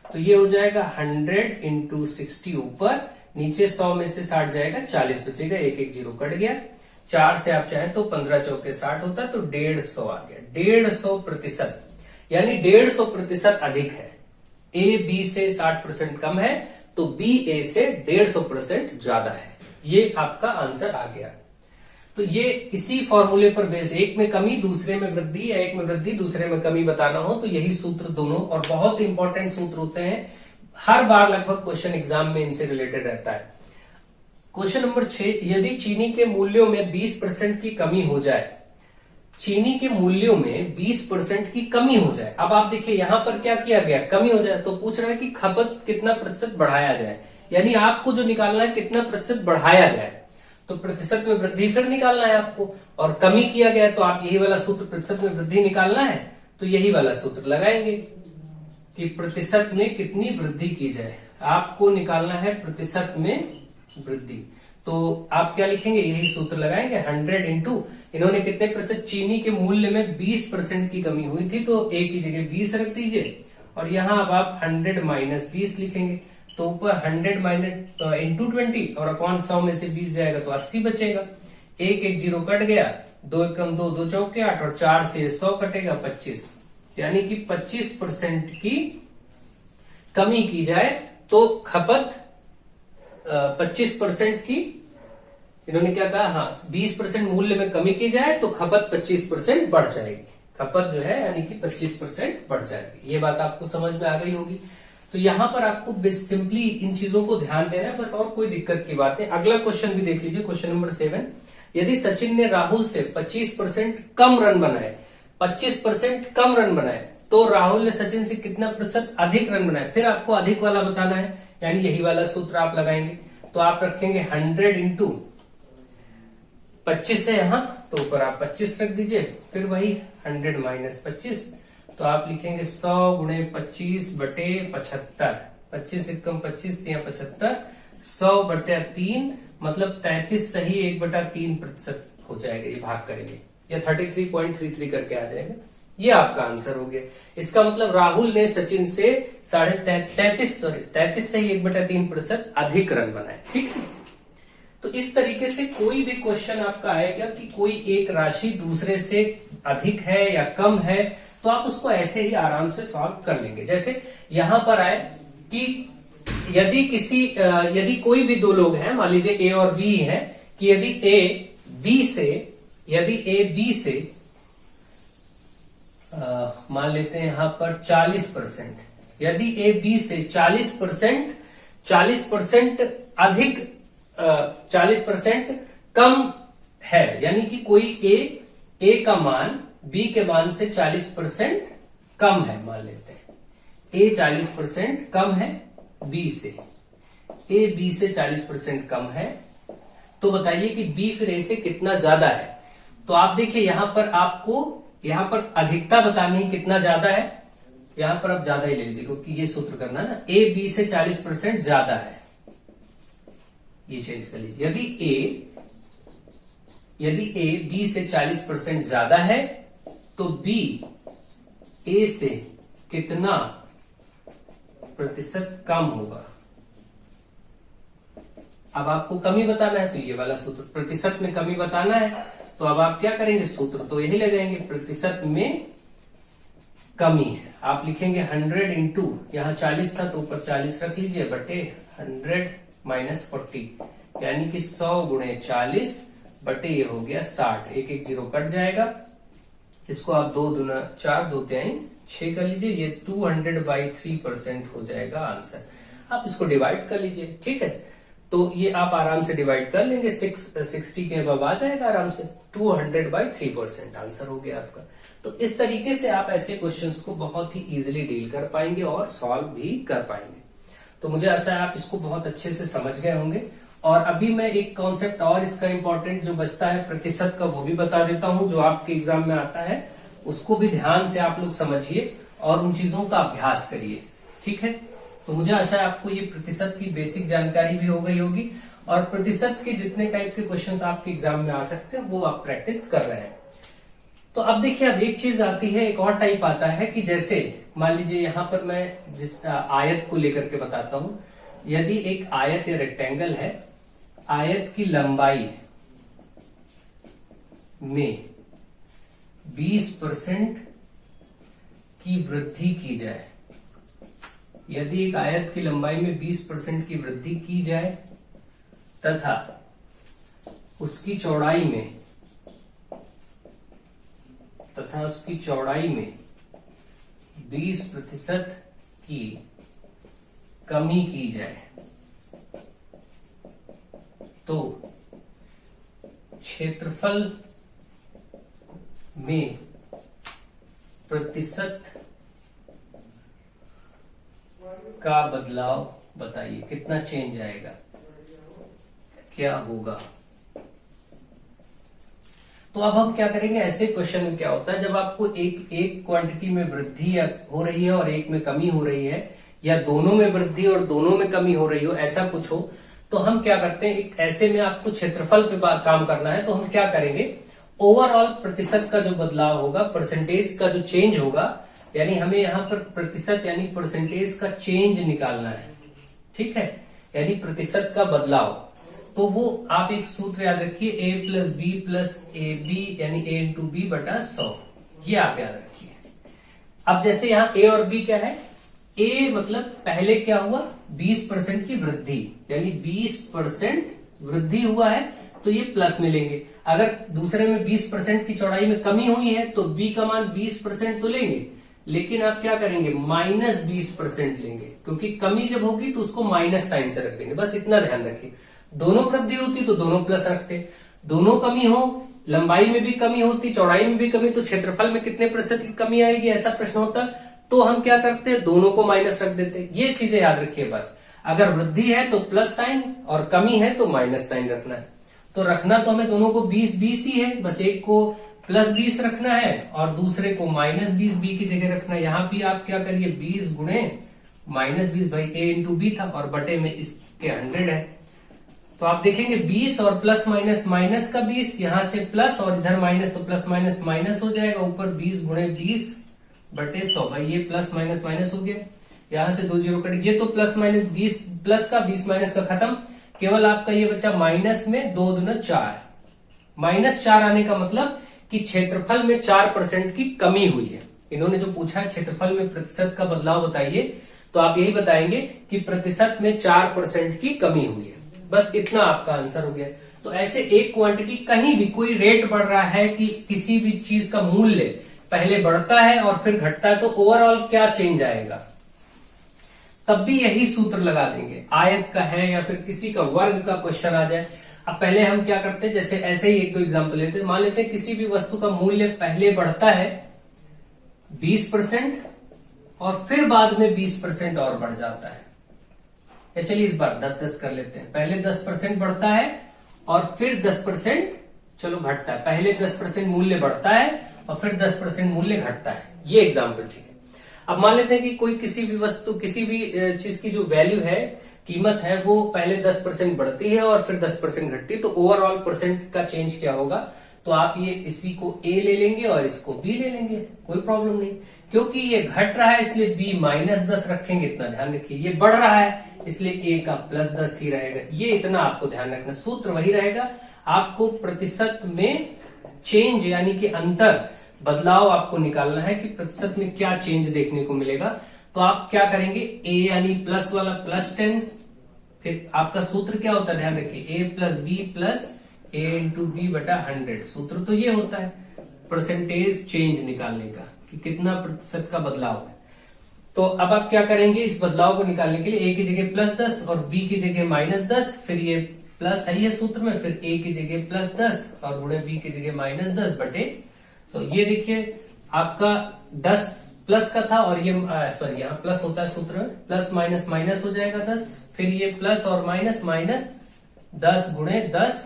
तो ये हो जाएगा 100 इंटू 60 ऊपर, नीचे 100 में से 60 जाएगा, 40 बचेगा, एक एक जीरो कट गया, 4 से आप चाहें तो 15 चौके 60 होता है, तो 150 आ गया। 150%, यानी 150% अधिक है। ए बी से 60% कम है तो बी ए से 150% ज्यादा है। ये आपका आंसर आ गया। तो ये इसी फॉर्मूले पर बेस्ड, एक में कमी दूसरे में वृद्धि, या एक में वृद्धि दूसरे में कमी बताना हो तो यही सूत्र दोनों, और बहुत इंपॉर्टेंट सूत्र होते हैं, हर बार लगभग क्वेश्चन एग्जाम में इनसे रिलेटेड रहता है। क्वेश्चन नंबर 6, यदि चीनी के मूल्यों में 20% की कमी हो जाए, चीनी के मूल्यों में 20% की कमी हो जाए। अब आप देखिए यहां पर क्या किया गया, कमी हो जाए, तो पूछ रहा है कि खपत कितना प्रतिशत बढ़ाया जाए, यानी आपको जो निकालना है कितना प्रतिशत बढ़ाया जाए। तो प्रतिशत में वृद्धि फिर निकालना है आपको, और कमी किया गया तो आप यही वाला सूत्र, प्रतिशत में वृद्धि निकालना है तो यही वाला सूत्र लगाएंगे कि प्रतिशत में कितनी वृद्धि की जाए। आपको निकालना है प्रतिशत में वृद्धि, तो आप क्या लिखेंगे, यही सूत्र लगाएंगे। 100 इंटू, इन्होंने कितने प्रतिशत, चीनी के मूल्य में 20% की कमी हुई थी, तो ए की जगह 20 रख दीजिए, और यहां अब आप 100 माइनस 20 लिखेंगे, तो ऊपर 100 माइनस इंटू 20 और अपॉन 100 में से 20 जाएगा तो 80 बचेगा, एक एक जीरो कट गया, 2 एकम 2, 2 चौके 8, और 4 से 100 कटेगा 25, यानी कि 25% की कमी की जाए तो खपत 25% की, इन्होंने क्या कहा, हाँ 20% मूल्य में कमी की जाए तो खपत 25% बढ़ जाएगी, खपत जो है यानी कि 25% बढ़ जाएगी। ये बात आपको समझ में आ गई होगी। तो यहां पर आपको सिंपली इन चीजों को ध्यान देना है बस, और कोई दिक्कत की बात नहीं। अगला क्वेश्चन भी देख लीजिए, क्वेश्चन नंबर 7, यदि सचिन ने राहुल से 25% कम रन बनाए, 25% कम रन बनाए, तो राहुल ने सचिन से कितना प्रतिशत अधिक रन बनाए। फिर आपको अधिक वाला बताना है, यानी यही वाला सूत्र आप लगाएंगे। तो आप रखेंगे 100 इंटू 25 है यहां, तो ऊपर आप 25 रख दीजिए, फिर वही 100 माइनस 25, तो आप लिखेंगे 100 गुणे 25 बटे 75, 25 एकम 25 तिया 75, 100 बटे 3 मतलब 33 सही 1/3% हो जाएगा, ये भाग करेंगे या 33.33 करके आ जाएगा। ये आपका आंसर हो गया। इसका मतलब राहुल ने सचिन से 33 सही 1/3% अधिक रन बनाए, ठीक है। तो इस तरीके से कोई भी क्वेश्चन आपका आएगा कि कोई एक राशि दूसरे से अधिक है या कम है, तो आप उसको ऐसे ही आराम से सॉल्व कर लेंगे। जैसे यहां पर आए कि यदि कोई भी दो लोग हैं, मान लीजिए ए और बी है, कि यदि ए बी से मान लेते हैं यहां पर 40%, यदि ए बी से 40% अधिक 40% कम है, यानी कि कोई ए का मान बी के मान से 40% कम है, मान लेते हैं ए 40% कम है बी से, ए बी से 40% कम है, तो बताइए कि बी फिर ए से कितना ज्यादा है। तो आप देखिए यहां पर आपको यहां पर अधिकता बतानी है कितना ज्यादा है, यहां पर आप ज्यादा ही ले लीजिए क्योंकि ये सूत्र करना है ना, ए बी से 40% ज्यादा है, ये चेंज कर लीजिए। यदि ए बी से 40% ज्यादा है तो बी ए से कितना प्रतिशत कम होगा। अब आपको कमी बताना है तो ये वाला सूत्र, प्रतिशत में कमी बताना है तो अब आप क्या करेंगे, सूत्र तो यही लगाएंगे, प्रतिशत में कमी है। आप लिखेंगे 100 इंटू, यहाँ 40 था तो ऊपर 40 रख लीजिए, बटे 100 माइनस 40, यानी कि 100 गुणे 40 बटे ये हो गया 60। एक एक जीरो कट जाएगा, इसको आप 2 दूना 4, 2 तिहाई 6 कर लीजिए, ये 200/3% हो जाएगा आंसर। आप इसको डिवाइड कर लीजिए, ठीक है, तो ये आप आराम से डिवाइड कर लेंगे, 60 के अब आ जाएगा आराम से, 200/3% आंसर हो गया आपका। तो इस तरीके से आप ऐसे क्वेश्चंस को बहुत ही इजीली डील कर पाएंगे और सॉल्व भी कर पाएंगे। तो मुझे आशा है आप इसको बहुत अच्छे से समझ गए होंगे। और अभी मैं एक कॉन्सेप्ट और इसका इंपॉर्टेंट जो बचता है प्रतिशत का, वो भी बता देता हूं, जो आपके एग्जाम में आता है, उसको भी ध्यान से आप लोग समझिए और उन चीजों का अभ्यास करिए, ठीक है। तो मुझे आशा है आपको ये प्रतिशत की बेसिक जानकारी भी हो गई होगी और प्रतिशत के जितने टाइप के क्वेश्चंस आपके एग्जाम में आ सकते हैं वो आप प्रैक्टिस कर रहे हैं। तो अब देखिए, अब एक चीज आती है, एक और टाइप आता है कि जैसे मान लीजिए यहां पर मैं जिस आयत को लेकर के बताता हूं, यदि एक आयत या रेक्टेंगल है, आयत की लंबाई में 20% की वृद्धि की जाए, यदि एक आयत की लंबाई में 20% की वृद्धि की जाए तथा उसकी चौड़ाई में 20% की कमी की जाए, तो क्षेत्रफल में प्रतिशत का बदलाव बताइए, कितना चेंज आएगा, क्या होगा। तो अब हम क्या करेंगे, ऐसे क्वेश्चन में क्या होता है, जब आपको एक क्वांटिटी में वृद्धि हो रही है और एक में कमी हो रही है, या दोनों में वृद्धि और दोनों में कमी हो रही हो, ऐसा कुछ हो, तो हम क्या करते हैं, एक ऐसे में आपको क्षेत्रफल पे काम करना है, तो हम क्या करेंगे, ओवरऑल प्रतिशत का जो बदलाव होगा, परसेंटेज का जो चेंज होगा, यानी हमें यहाँ पर प्रतिशत यानी परसेंटेज का चेंज निकालना है, ठीक है, यानी प्रतिशत का बदलाव। तो वो आप एक सूत्र याद रखिए, a + b + ab यानी a × b बटा 100, ये आप याद रखिए। अब जैसे यहाँ a और b क्या है, a मतलब पहले क्या हुआ, 20% की वृद्धि, यानी 20% वृद्धि हुआ है तो ये प्लस में लेंगे। अगर दूसरे में 20% की चौड़ाई में कमी हुई है तो b का मान 20% तो लेंगे, लेकिन आप क्या करेंगे, -20% लेंगे, क्योंकि कमी जब होगी तो उसको माइनस साइन से रख देंगे, बस इतना ध्यान रखिए। दोनों वृद्धि होती तो दोनों प्लस रखते, दोनों कमी हो, लंबाई में भी कमी होती, चौड़ाई में भी कमी, तो क्षेत्रफल में कितने प्रतिशत की कमी आएगी, ऐसा प्रश्न होता, तो हम क्या करते, दोनों को माइनस रख देते। ये चीजें याद रखिए बस, अगर वृद्धि है तो प्लस साइन और कमी है तो माइनस साइन रखना है। तो रखना तो हमें दोनों को 20 ही है, बस एक को +20 रखना है और दूसरे को -20 b की जगह रखना है। यहां भी आप क्या करिए, 20 गुणे -20 भाई a × b था और बटे में इसके 100 है, तो आप देखेंगे 20 और प्लस माइनस, माइनस का 20, यहां से प्लस और इधर माइनस, तो प्लस माइनस माइनस हो जाएगा, ऊपर 20 गुणे 20 बटे 100, भाई ये प्लस माइनस माइनस हो गया, यहां से 2 जीरो कट, ये तो प्लस माइनस 20 प्लस का 20 माइनस का खत्म, केवल आपका ये बचा माइनस में 2 दूना 4, -4 आने का मतलब कि क्षेत्रफल में 4% की कमी हुई है। इन्होंने जो पूछा है क्षेत्रफल में प्रतिशत का बदलाव बताइए, तो आप यही बताएंगे कि प्रतिशत में 4% की कमी हुई है, बस इतना आपका आंसर हो गया। तो ऐसे एक क्वांटिटी कहीं भी कोई रेट बढ़ रहा है कि किसी भी चीज का मूल्य पहले बढ़ता है और फिर घटता है, तो ओवरऑल क्या चेंज आएगा, तब भी यही सूत्र लगा देंगे। आयत का है या फिर किसी का वर्ग का क्वेश्चन आ जाए, अब पहले हम क्या करते हैं, जैसे ऐसे ही एक दो एग्जांपल लेते हैं, मान लेते हैं किसी भी वस्तु का मूल्य पहले बढ़ता है 20% और फिर बाद में 20% और बढ़ जाता है, या चलिए इस बार 10-10 कर लेते हैं, पहले 10% बढ़ता है और फिर 10% चलो घटता है, पहले 10% मूल्य बढ़ता है और फिर 10% मूल्य घटता है, ये एग्जाम्पल ठीक है। अब मान लेते हैं कि कोई किसी भी वस्तु, किसी भी चीज की जो वैल्यू है, कीमत है, वो पहले 10% बढ़ती है और फिर 10% घटती है, तो ओवरऑल परसेंट का चेंज क्या होगा, तो आप ये इसी को a ले लेंगे और इसको b ले लेंगे, कोई प्रॉब्लम नहीं। क्योंकि ये घट रहा है इसलिए b -10 रखेंगे, इतना ध्यान रखिए। ये बढ़ रहा है इसलिए a का +10 ही रहेगा। ये इतना आपको ध्यान रखना, सूत्र वही रहेगा। आपको प्रतिशत में चेंज यानी कि अंतर, बदलाव आपको निकालना है कि प्रतिशत में क्या चेंज देखने को मिलेगा। तो आप क्या करेंगे, a यानी प्लस वाला +10, फिर आपका सूत्र क्या होता है ध्यान रखिए, a + b + a × b/100। सूत्र तो ये होता है परसेंटेज चेंज निकालने का कि कितना प्रतिशत का बदलाव है। तो अब आप क्या करेंगे, इस बदलाव को निकालने के लिए a की जगह +10 और b की जगह -10, फिर ये प्लस है सूत्र में, फिर a की जगह +10 और गुणे b की जगह -10 बटे 100। ये देखिए आपका 10 प्लस का था और ये सॉरी यहाँ प्लस होता है सूत्र में, प्लस माइनस माइनस हो जाएगा 10, फिर ये प्लस और माइनस माइनस 10 गुणे 10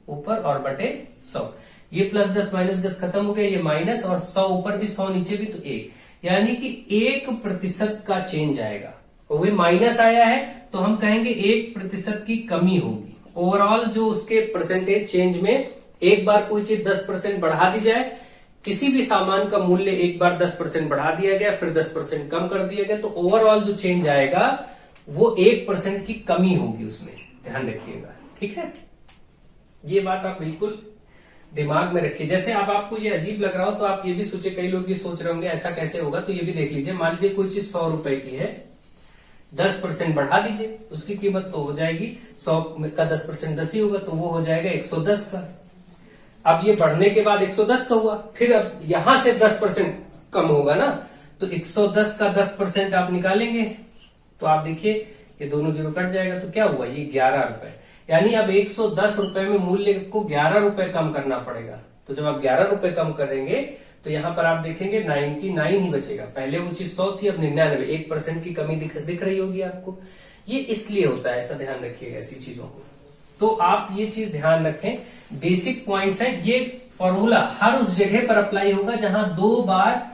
ऊपर और बटे 100। ये +10 -10 खत्म हो गया, ये माइनस और 100 ऊपर भी 100 नीचे भी, तो 1 यानी कि 1% का चेंज आएगा। और वही माइनस आया है तो हम कहेंगे 1% की कमी होगी। ओवरऑल जो उसके परसेंटेज चेंज में एक बार कोई चीज 10% बढ़ा दी जाए, किसी भी सामान का मूल्य एक बार 10% बढ़ा दिया गया फिर 10% कम कर दिया गया, तो ओवरऑल जो चेंज आएगा वो 1% की कमी होगी उसमें, ध्यान रखिएगा। ठीक है, ये बात आप बिल्कुल दिमाग में रखिए। जैसे अब आपको ये अजीब लग रहा हो तो आप ये भी सोचे, कई लोग ये सोच रहे होंगे ऐसा कैसे होगा, तो ये भी देख लीजिए। मान लीजिए कोई चीज 100 रुपए की है, 10% बढ़ा दीजिए, उसकी कीमत तो हो जाएगी 100 का 10% 10 ही होगा, तो वो हो जाएगा 110 का। अब ये बढ़ने के बाद 110 का हुआ, फिर अब यहां से 10% कम होगा ना, तो 110 का 10% आप निकालेंगे तो आप देखिए ये दोनों जीरो कट जाएगा, तो क्या हुआ, ये 11 रुपए। यानी अब 110 रुपए में मूल्य को 11 रुपए कम करना पड़ेगा। तो जब आप 11 रुपए कम करेंगे तो यहां पर आप देखेंगे 99 ही बचेगा। पहले वो चीज 100 थी, अब 99, 1% की कमी दिख रही होगी आपको। ये इसलिए होता है, ऐसा ध्यान रखिएगा ऐसी चीजों को। तो आप ये चीज ध्यान रखें, बेसिक पॉइंट्स है। ये फॉर्मूला हर उस जगह पर अप्लाई होगा जहां 2 बार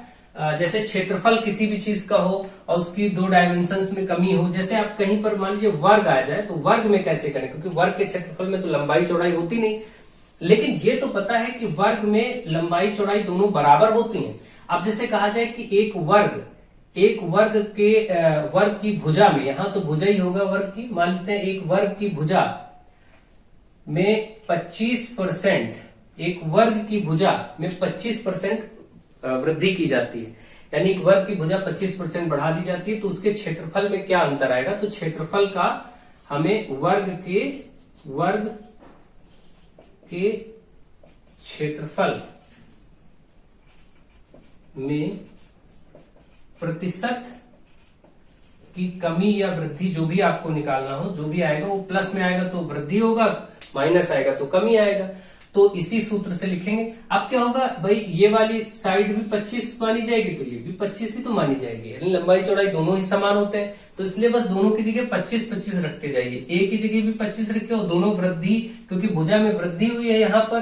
जैसे क्षेत्रफल किसी भी चीज का हो और उसकी 2 डायमेंशंस में कमी हो। जैसे आप कहीं पर मान लीजिए वर्ग आ जाए, तो वर्ग में कैसे करें, क्योंकि वर्ग के क्षेत्रफल में तो लंबाई चौड़ाई होती नहीं, लेकिन ये तो पता है कि वर्ग में लंबाई चौड़ाई दोनों बराबर होती हैं। अब जैसे कहा जाए कि एक वर्ग के वर्ग की भुजा में, यहां तो भुजा ही होगा वर्ग की, मान लेते हैं एक वर्ग की भुजा में 25%, एक वर्ग की भुजा में 25% वृद्धि की जाती है, यानी एक वर्ग की भुजा 25% बढ़ा दी जाती है, तो उसके क्षेत्रफल में क्या अंतर आएगा, तो क्षेत्रफल का हमें वर्ग के क्षेत्रफल में प्रतिशत की कमी या वृद्धि जो भी आपको निकालना हो, जो भी आएगा वो प्लस में आएगा तो वृद्धि होगा, माइनस आएगा तो कमी आएगा। तो इसी सूत्र से लिखेंगे। अब क्या होगा भाई, ये वाली साइड भी 25 मानी जाएगी तो ये भी 25 ही तो मानी जाएगी, यानी लंबाई चौड़ाई दोनों ही समान होते हैं, तो इसलिए बस दोनों की जगह 25-25 रखते जाइए। ए की जगह भी 25 रखे और दोनों वृद्धि, क्योंकि भुजा में वृद्धि हुई है, यहाँ पर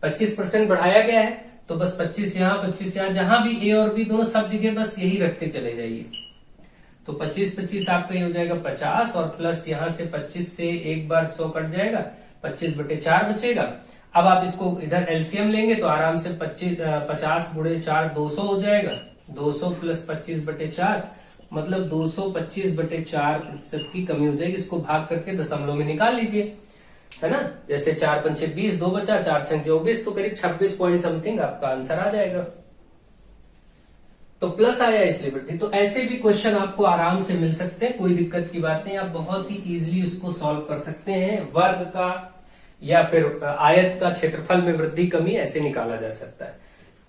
25% बढ़ाया गया है, तो बस 25 यहाँ 25 यहाँ, जहां भी ए और बी दोनों सब जगह बस यही रखते चले जाइए। तो 25-25 आपका ये हो जाएगा 50 और प्लस यहाँ से 25 से एक बार 100 कट जाएगा, 25/4 बचेगा। अब आप इसको इधर एलसीएम लेंगे तो आराम से 50 गुणे 4 200 हो जाएगा, 200 + 25/4 मतलब 225/4% की कमी हो जाएगी। इसको भाग करके दशमलव में निकाल लीजिए, है ना। जैसे 4 × 5 = 20, 2 बचा, 4 × 6 = 24, तो करीब 26 पॉइंट समथिंग आपका आंसर आ जाएगा। तो प्लस आया इसलिए वृद्धि। तो ऐसे भी क्वेश्चन आपको आराम से मिल सकते हैं, कोई दिक्कत की बात नहीं, आप बहुत ही इजीली उसको सॉल्व कर सकते हैं। वर्ग का या फिर आयत का क्षेत्रफल में वृद्धि कमी ऐसे निकाला जा सकता है।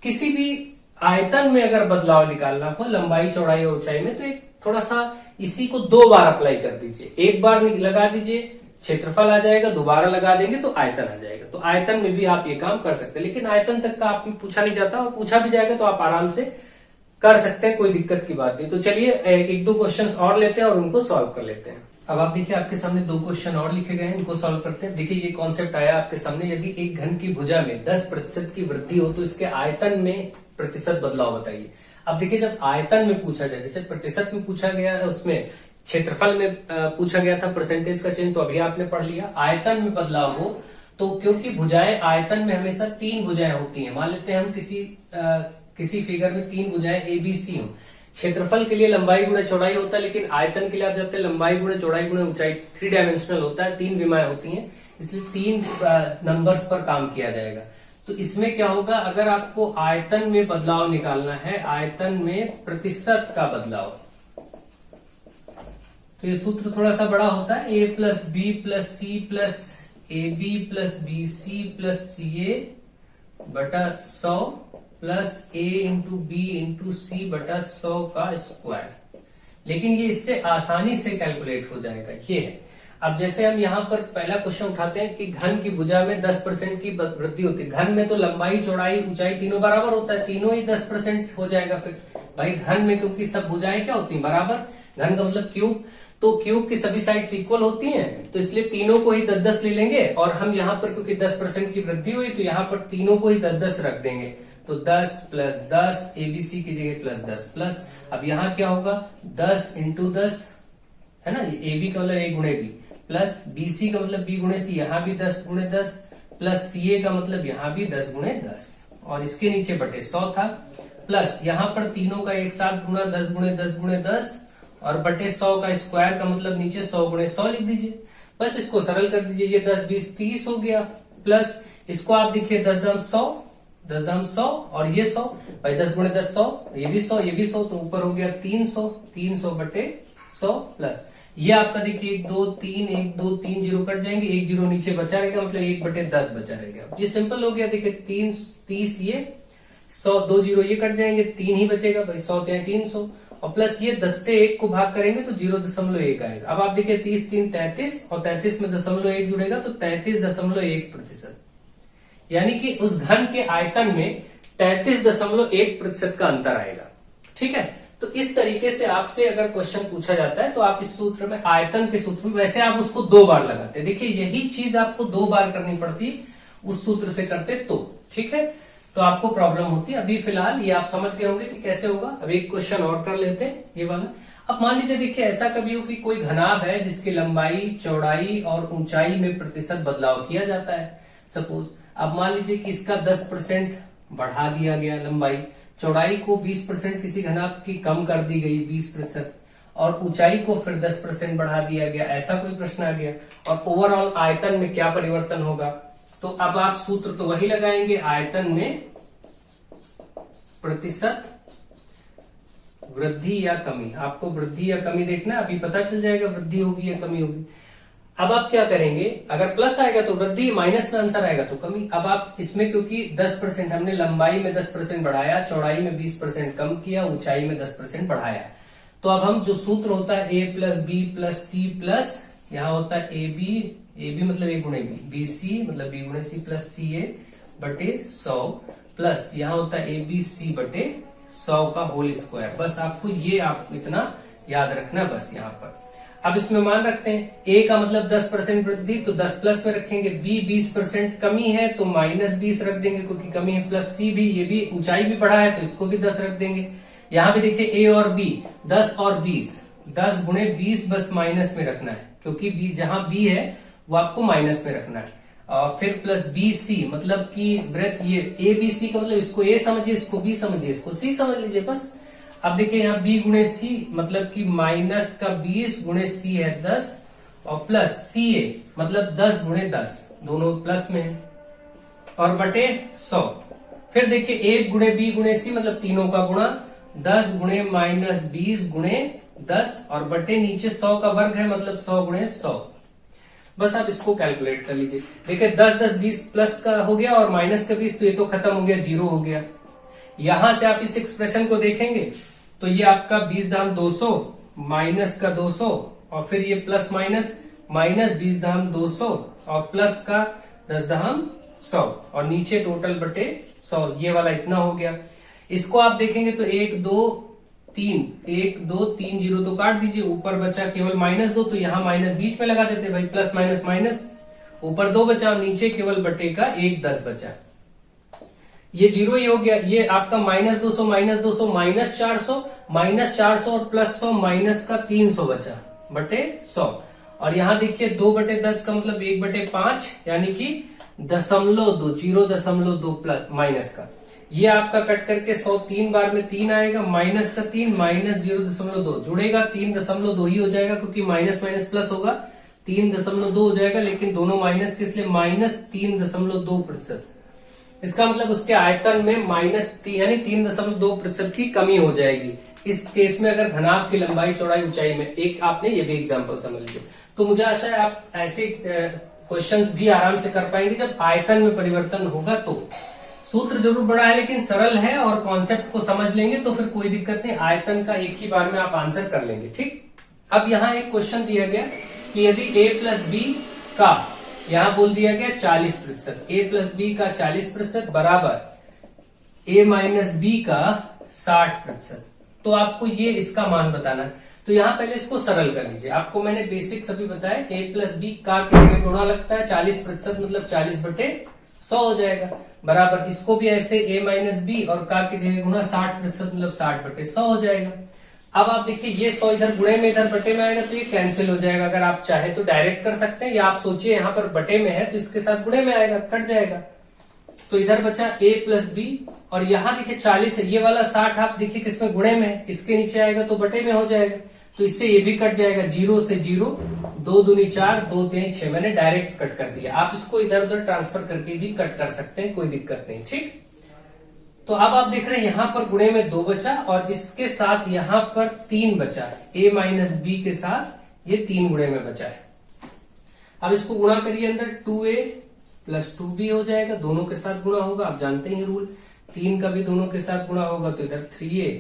किसी भी आयतन में अगर बदलाव निकालना हो, लंबाई चौड़ाई और ऊंचाई में, तो एक थोड़ा सा इसी को 2 बार अप्लाई कर दीजिए। एक बार लगा दीजिए क्षेत्रफल आ जाएगा, दोबारा लगा देंगे तो आयतन आ जाएगा। तो आयतन में भी आप ये काम कर सकते हैं, लेकिन आयतन तक का आपको पूछा नहीं जाता, और पूछा भी जाएगा तो आप आराम से कर सकते हैं, कोई दिक्कत की बात नहीं। तो चलिए 1-2 क्वेश्चंस और लेते हैं और उनको सॉल्व कर लेते हैं। अब आप देखिए आपके सामने 2 क्वेश्चन और लिखे गए हैं, इनको सॉल्व करते हैं। देखिए ये कॉन्सेप्ट आया आपके सामने, यदि एक घन की भुजा में 10% की वृद्धि हो तो इसके आयतन में प्रतिशत बदलाव बताइए। अब देखिए जब आयतन में पूछा जाए, जैसे प्रतिशत में पूछा गया है, उसमें क्षेत्रफल में पूछा गया था परसेंटेज का चेंज, तो अभी आपने पढ़ लिया। आयतन में बदलाव हो तो क्योंकि भुजाएं आयतन में हमेशा 3 भुजाएं होती हैं, मान लेते हैं हम किसी फिगर में 3 भुजाएं एबीसी हो। क्षेत्रफल के लिए लंबाई गुणे चौड़ाई होता है, लेकिन आयतन के लिए आप जानते हैं लंबाई गुणे चौड़ाई गुणे ऊंचाई 3 डायमेंशनल होता है, 3 विमाएं होती हैं, इसलिए 3 नंबर्स पर काम किया जाएगा। तो इसमें क्या होगा, अगर आपको आयतन में बदलाव निकालना है, आयतन में प्रतिशत का बदलाव, तो ये सूत्र थोड़ा सा बड़ा होता है, A plus B plus C plus A B plus B C plus C A बटा 100 plus A into B into C बटा 100 का स्क्वायर। लेकिन ये इससे आसानी से कैलकुलेट हो जाएगा, ये है। अब जैसे हम यहाँ पर पहला क्वेश्चन उठाते हैं कि घन की भुजा में 10% की वृद्धि होती है। घन में तो लंबाई चौड़ाई ऊंचाई तीनों बराबर होता है, तीनों ही 10% हो जाएगा। फिर भाई घन में क्योंकि सब भुजाएं क्या होती हैं, बराबर, घन का मतलब क्यूब, तो क्यूब की सभी साइड्स इक्वल होती हैं, तो इसलिए तीनों को ही 10-10 ले लेंगे। और हम यहाँ पर क्योंकि 10% की वृद्धि हुई तो यहाँ पर तीनों को ही 10-10 रख देंगे, तो 10 प्लस 10 एबीसी की जगह प्लस 10 प्लस, अब यहाँ क्या होगा 10 इंटू 10 है ना, ए बी का मतलब ए गुणे बी, प्लस बीसी का मतलब बी गुणे सी, यहाँ भी 10 गुणे 10, प्लस सी ए का मतलब यहाँ भी 10 गुणे 10, और इसके नीचे बटे 100 था, प्लस यहाँ पर तीनों का एक साथ गुणा 10 गुणे 10 गुणे 10 और बटे 100 का स्क्वायर का मतलब नीचे 100 गुणे 100 लिख दीजिए। बस इसको सरल कर दीजिए, ये 10 20 30 हो गया, प्लस इसको आप देखिए 10 दाम 100, 10 दाम 100 और ये 100, भाई 10 गुणे 10 100, ये भी 100 ये भी 100, तो ऊपर हो गया 300, 300 बटे 100 प्लस ये आपका देखिए 1 2 3 1 2 3 जीरो कट जाएंगे, 1 जीरो नीचे बचा रहेगा, मतलब 1 बटे 10 बचा रहेगा। ये सिंपल हो गया, देखिए 30 ये 100, 2 जीरो ये कट जाएंगे, 3 ही बचेगा भाई, 100 300 और प्लस ये 10 से 1 को भाग करेंगे तो 0.1 आएगा। अब आप देखिए 30 3 33 और 33 में 0.1 जुड़ेगा तो 33.1%, यानी कि उस घन के आयतन में 33.1% का अंतर आएगा। ठीक है, तो इस तरीके से आपसे अगर क्वेश्चन पूछा जाता है तो आप इस सूत्र में, आयतन के सूत्र में, वैसे आप उसको 2 बार लगाते, देखिए यही चीज आपको 2 बार करनी पड़ती उस सूत्र से करते तो, ठीक है, तो आपको प्रॉब्लम होती है। अभी फिलहाल ये आप समझ गए होंगे कि कैसे होगा। अब एक क्वेश्चन और कर लेते हैं, ये वाला। अब मान लीजिए देखिए ऐसा कभी हो कि कोई घनाभ है जिसकी लंबाई चौड़ाई और ऊंचाई में प्रतिशत बदलाव किया जाता है, सपोज। अब मान लीजिए कि इसका 10% बढ़ा दिया गया, लंबाई, चौड़ाई को 20% किसी घनाभ की कम कर दी गई 20%, और ऊंचाई को फिर 10% बढ़ा दिया गया, ऐसा कोई प्रश्न आ गया। और ओवरऑल आयतन में क्या परिवर्तन होगा, तो अब आप सूत्र तो वही लगाएंगे, आयतन में प्रतिशत वृद्धि या कमी। आपको वृद्धि या कमी देखना, अभी पता चल जाएगा वृद्धि होगी या कमी होगी। अब आप क्या करेंगे, अगर प्लस आएगा तो वृद्धि, माइनस में आंसर आएगा तो कमी। अब आप इसमें क्योंकि 10% हमने लंबाई में 10% बढ़ाया, चौड़ाई में 20% कम किया, ऊंचाई में 10% बढ़ाया, तो अब हम जो सूत्र होता है A plus B plus C plus, यहाँ होता है ए बी मतलब ए गुणे बी, बी सी मतलब बी गुणे सी प्लस सी ए बटे 100 प्लस यहाँ होता है ए बी सी बटे 100 का होल स्क्वायर। बस आपको ये इतना याद रखना बस यहाँ पर। अब इसमें मान रखते हैं ए का मतलब 10% वृद्धि, तो 10 प्लस में रखेंगे, बी 20% कमी है तो -20 रख देंगे क्योंकि कमी है, प्लस सी भी, ये भी ऊंचाई भी बढ़ा है तो इसको भी 10 रख देंगे। यहाँ भी देखिए ए और बी 10 और 20, 10 गुणे 20 बस माइनस में रखना है क्योंकि बी जहां बी है वो आपको माइनस में रखना है। और फिर प्लस बी सी मतलब कि ब्रेथ, ये ए बी सी का मतलब इसको ए समझिए, इसको बी समझिए, इसको सी समझ लीजिए बस। अब देखिए यहाँ बी गुणे सी मतलब कि माइनस का 20 गुणे सी है 10 और प्लस सी ए मतलब 10 गुणे 10, दोनों प्लस में है, और बटे 100। फिर देखिए ए गुणे बी गुणे सी मतलब तीनों का गुणा, 10 गुणे -20 गुणे 10 और बटे नीचे 100 का वर्ग है मतलब 100 गुणे 100। बस आप इसको कैलकुलेट कर लीजिए। देखिए 10 10 20 प्लस का हो गया और माइनस का 20, तो ये तो खत्म हो गया, 0 हो गया। यहां से आप इस एक्सप्रेशन को देखेंगे तो ये आपका 20 दाम 200 माइनस का 200 और फिर ये प्लस माइनस -20 दाम 200 और प्लस का 10 दाम 100 और नीचे टोटल बटे 100, ये वाला इतना हो गया। इसको आप देखेंगे तो 1 2 3 जीरो तो काट दीजिए, ऊपर बचा केवल -2, तो यहाँ माइनस बीच में लगा देते भाई, प्लस माइनस माइनस, ऊपर 2 बचा और नीचे केवल बटे का 1 10 बचा, ये 0 ही हो गया। ये आपका -200 -400 और प्लस 100 माइनस का 300 बचा बटे 100। और यहाँ देखिए 2 बटे 10 का मतलब 1 बटे 5 यानी कि 0.2 0.2 प्लस माइनस का, ये आपका कट करके 100 3 बार में 3 आएगा, माइनस का 3 माइनस 0.2 जुड़ेगा 3.2 ही हो जाएगा, क्योंकि माइनस माइनस प्लस होगा 3.2 हो जाएगा, लेकिन दोनों माइनस के इसलिए -3.2%। इसका मतलब उसके आयतन में यानी 3.2% की कमी हो जाएगी। इस केस में अगर घनाभ की लंबाई चौड़ाई ऊंचाई में, एक आपने ये भी एग्जांपल समझ लिया। तो मुझे आशा है आप ऐसे क्वेश्चंस भी आराम से कर पाएंगे जब आयतन में परिवर्तन होगा। तो सूत्र जरूर बड़ा है लेकिन सरल है, और कॉन्सेप्ट को समझ लेंगे तो फिर कोई दिक्कत नहीं, आयतन का एक ही बार में आप आंसर कर लेंगे। ठीक, अब यहाँ एक क्वेश्चन दिया गया कि यदि a प्लस बी का, यहां बोल दिया गया 40%, a प्लस बी का 40% बराबर a माइनस बी का 60%, तो आपको ये इसका मान बताना है। तो यहां पहले इसको सरल कर लीजिए। आपको मैंने बेसिक्स अभी बताया, a प्लस बी का की जगह गुणा लगता है 40%, मतलब 40/100 हो जाएगा, बराबर इसको भी ऐसे a माइनस बी और का की जगह गुणा 60%, मतलब 60/100 हो जाएगा। अब आप देखिए ये 100 इधर गुणे में इधर बटे में आएगा तो ये कैंसिल हो जाएगा। अगर आप चाहे तो डायरेक्ट कर सकते हैं, या आप सोचिए यहाँ पर बटे में है तो इसके साथ गुणे में आएगा, कट जाएगा। तो इधर बचा a प्लस बी, और यहाँ देखिए 40 है, ये वाला 60 आप देखिए किसमें गुणे में है, इसके नीचे आएगा तो बटे में हो जाएगा, तो इससे ये भी कट जाएगा, 0 से 0, 2 दूनी 4, 2 3 6, मैंने डायरेक्ट कट कर दिया। आप इसको इधर उधर ट्रांसफर करके भी कट कर सकते हैं, कोई दिक्कत नहीं। ठीक, तो अब आप देख रहे हैं यहां पर गुणे में 2 बचा, और इसके साथ यहां पर 3 बचा है, a माइनस बी के साथ ये 3 गुणे में बचा है। अब इसको गुणा करिए, अंदर 2a प्लस 2b हो जाएगा, दोनों के साथ गुणा होगा, आप जानते हैं रूल, 3 का भी दोनों के साथ गुणा होगा, तो इधर 3a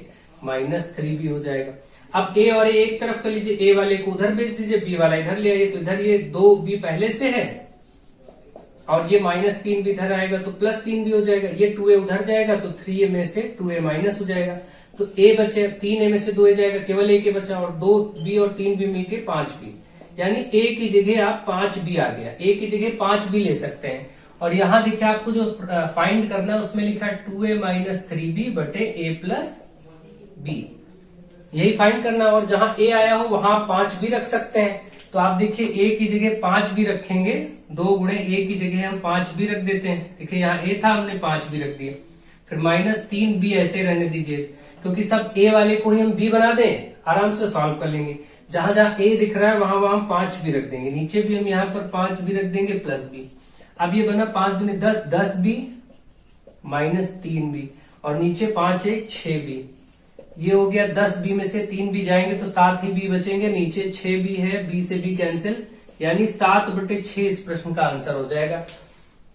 माइनस 3b हो जाएगा। अब a और a एक तरफ कर लीजिए, a वाले को उधर भेज दीजिए, b वाला इधर ले आइए, तो इधर ये 2b पहले से है, और ये -3 भी इधर आएगा तो +3 भी हो जाएगा, ये 2a उधर जाएगा तो 3a में से 2a माइनस हो जाएगा, तो a बचे, 3a में से 2a जाएगा, केवल a के बचा, और 2b और 3b मिलके 5b, यानी a की जगह आप 5b आ गया, a की जगह 5b ले सकते हैं। और यहां देखिए आपको जो फाइंड करना है उसमें लिखा है 2a माइनस 3b बटे a प्लस b, यही फाइंड करना। और जहां a आया हो वहां 5 भी रख सकते हैं, तो आप देखिए a की जगह 5 भी रखेंगे, 2 गुणे a की जगह हम 5 भी रख देते हैं। देखिए यहाँ a था, हमने 5 भी रख दिए, फिर -3b ऐसे रहने दीजिए, क्योंकि सब a वाले को ही हम b बना दें, आराम से सॉल्व कर लेंगे। जहां जहां a दिख रहा है वहां वहां हम 5 भी रख देंगे, नीचे भी हम यहाँ पर 5 भी रख देंगे प्लस b। अब ये बना 5 दूनी 10, 10b -3b, और नीचे 5 1 6b, ये हो गया 10b में से 3b जाएंगे तो 7 ही b बचेंगे, नीचे 6b है, b से b कैंसिल, यानी 7/6 इस प्रश्न का आंसर हो जाएगा।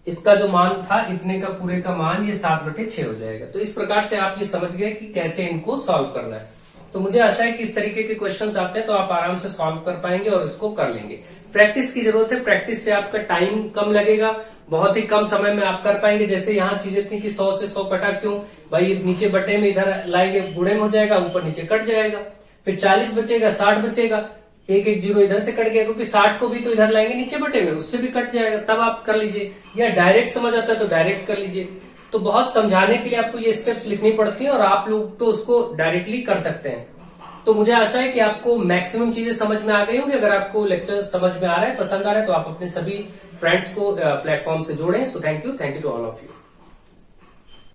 इसका जो मान था इतने का पूरे का मान ये 7/6 हो जाएगा। तो इस प्रकार से आप ये समझ गए कि कैसे इनको सॉल्व करना है। तो मुझे आशा है कि इस तरीके के क्वेश्चंस आते हैं तो आप आराम से सॉल्व कर पाएंगे और इसको कर लेंगे। प्रैक्टिस की जरूरत है, प्रैक्टिस से आपका टाइम कम लगेगा, बहुत ही कम समय में आप कर पाएंगे। जैसे यहाँ चीजें थी कि 100 से 100 कटा क्यों भाई, नीचे बटे में इधर लाएंगे, गुणे में हो जाएगा, ऊपर नीचे कट जाएगा, फिर 40 बचेगा, 60 बचेगा, 1 1 0 इधर से कट गया, क्योंकि 60 को भी तो इधर लाएंगे नीचे बटे में, उससे भी कट जाएगा, तब आप कर लीजिए। या डायरेक्ट समझ आता है तो डायरेक्ट कर लीजिए। तो बहुत समझाने के लिए आपको ये स्टेप्स लिखनी पड़ती है, और आप लोग तो उसको डायरेक्टली कर सकते हैं। तो मुझे आशा है कि आपको मैक्सिमम चीजें समझ में आ गई होंगी। अगर आपको लेक्चर समझ में आ रहा है, पसंद आ रहा है, तो आप अपने सभी फ्रेंड्स को प्लेटफॉर्म से जोड़ें। So thank you to all of you.